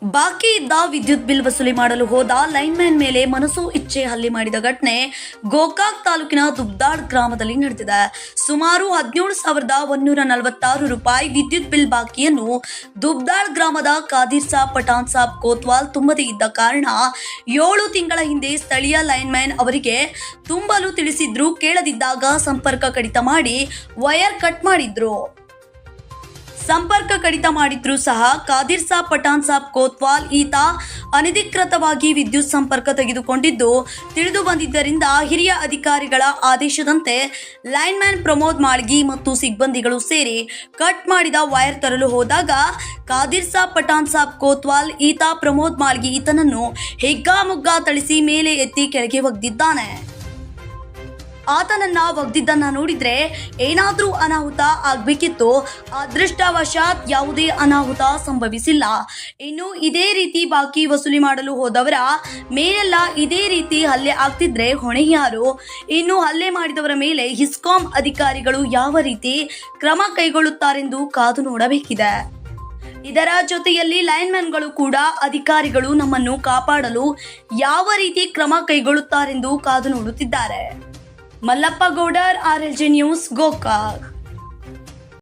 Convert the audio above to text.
ಬಾಕಿ ಇದ್ದ ವಿದ್ಯುತ್ ಬಿಲ್ ವಸೂಲಿ ಮಾಡಲು ಹೋದ ಲೈನ್ಮ್ಯಾನ್ ಮೇಲೆ ಮನಸೋ ಇಚ್ಛೆ ಹಲ್ಲೆ ಮಾಡಿದ ಘಟನೆ ಗೋಕಾಕ್ ತಾಲೂಕಿನ ದುಬ್ದಾಡ್ ಗ್ರಾಮದಲ್ಲಿ ನಡೆದಿದೆ. ಸುಮಾರು 17,146 ರೂಪಾಯಿ ವಿದ್ಯುತ್ ಬಿಲ್ ಬಾಕಿಯನ್ನು ದುಬ್ದಾಡ್ ಗ್ರಾಮದ ಕಾದಿರ್ ಸಾಬ್ ಪಠಾಣ್ ಸಾಬ್ ಕೋತ್ವಾಲ್ ತುಂಬದೇ ಇದ್ದ ಕಾರಣ 7 ತಿಂಗಳ ಹಿಂದೆ ಸ್ಥಳೀಯ ಲೈನ್ಮ್ಯಾನ್ ಅವರಿಗೆ ತುಂಬಲು ತಿಳಿಸಿದ್ರು. ಕೇಳದಿದ್ದಾಗ ಸಂಪರ್ಕ ಕಡಿತ ಮಾಡಿ ವೈರ್ ಕಟ್ ಮಾಡಿದ್ರು. ಸಂಪರ್ಕ ಕಡಿತ ಮಾಡಿದ್ರು ಸಹ ಕಾದಿರ್ ಸಾಬ್ ಪಠಾಣ್ ಸಾಬ್ ಕೋತ್ವಾಲ್ ಈತ ಅನಧಿಕೃತವಾಗಿ ವಿದ್ಯುತ್ ಸಂಪರ್ಕ ತೆಗೆದುಕೊಂಡಿದ್ದು ತಿಳಿದು ಬಂದಿದ್ದರಿಂದ ಹಿರಿಯ ಅಧಿಕಾರಿಗಳ ಆದೇಶದಂತೆ ಲೈನ್ಮ್ಯಾನ್ ಪ್ರಮೋದ್ ಮಾಳ್ಗಿ ಮತ್ತು ಸಿಬ್ಬಂದಿಗಳು ಸೇರಿ ಕಟ್ ಮಾಡಿದ ವೈರ್ ತರಲು ಹೋದಾಗ ಕಾದಿರ್ ಸಾಬ್ ಪಠಾಣ್ ಸಾಬ್ ಕೋತ್ವಾಲ್ ಈತ ಪ್ರಮೋದ್ ಮಾಳ್ಗಿ ಈತನನ್ನು ಹಿಗ್ಗಾಮುಗ್ಗಾ ಥಳಿಸಿ ಮೇಲೆ ಎತ್ತಿ ಕೆಳಗೆ ಒಗೆದಿದ್ದಾನೆ. ಆತನನ್ನ ಒಗ್ದಿದ್ದನ್ನ ನೋಡಿದ್ರೆ ಏನಾದ್ರೂ ಅನಾಹುತ ಆಗ್ಬೇಕಿತ್ತು. ಅದೃಷ್ಟವಶಾತ್ ಯಾವುದೇ ಅನಾಹುತ ಸಂಭವಿಸಿಲ್ಲ. ಇನ್ನು ಇದೇ ರೀತಿ ಬಾಕಿ ವಸೂಲಿ ಮಾಡಲು ಹೋದವರ ಮೇಲೆಲ್ಲ ಇದೇ ರೀತಿ ಹಲ್ಲೆ ಆಗ್ತಿದ್ರೆ ಹೊಣೆ ಯಾರು? ಇನ್ನು ಹಲ್ಲೆ ಮಾಡಿದವರ ಮೇಲೆ ಹಿಸ್ಕಾಂ ಅಧಿಕಾರಿಗಳು ಯಾವ ರೀತಿ ಕ್ರಮ ಕೈಗೊಳ್ಳುತ್ತಾರೆಂದು ಕಾದು ನೋಡಬೇಕಿದೆ. ಇದರ ಜೊತೆಯಲ್ಲಿ ಲೈನ್ಮನ್ಗಳು ಕೂಡ ಅಧಿಕಾರಿಗಳು ನಮ್ಮನ್ನು ಕಾಪಾಡಲು ಯಾವ ರೀತಿ ಕ್ರಮ ಕೈಗೊಳ್ಳುತ್ತಾರೆಂದು ಕಾದು ನೋಡುತ್ತಿದ್ದಾರೆ. Mallappa Goudar, RLG news, Gokak.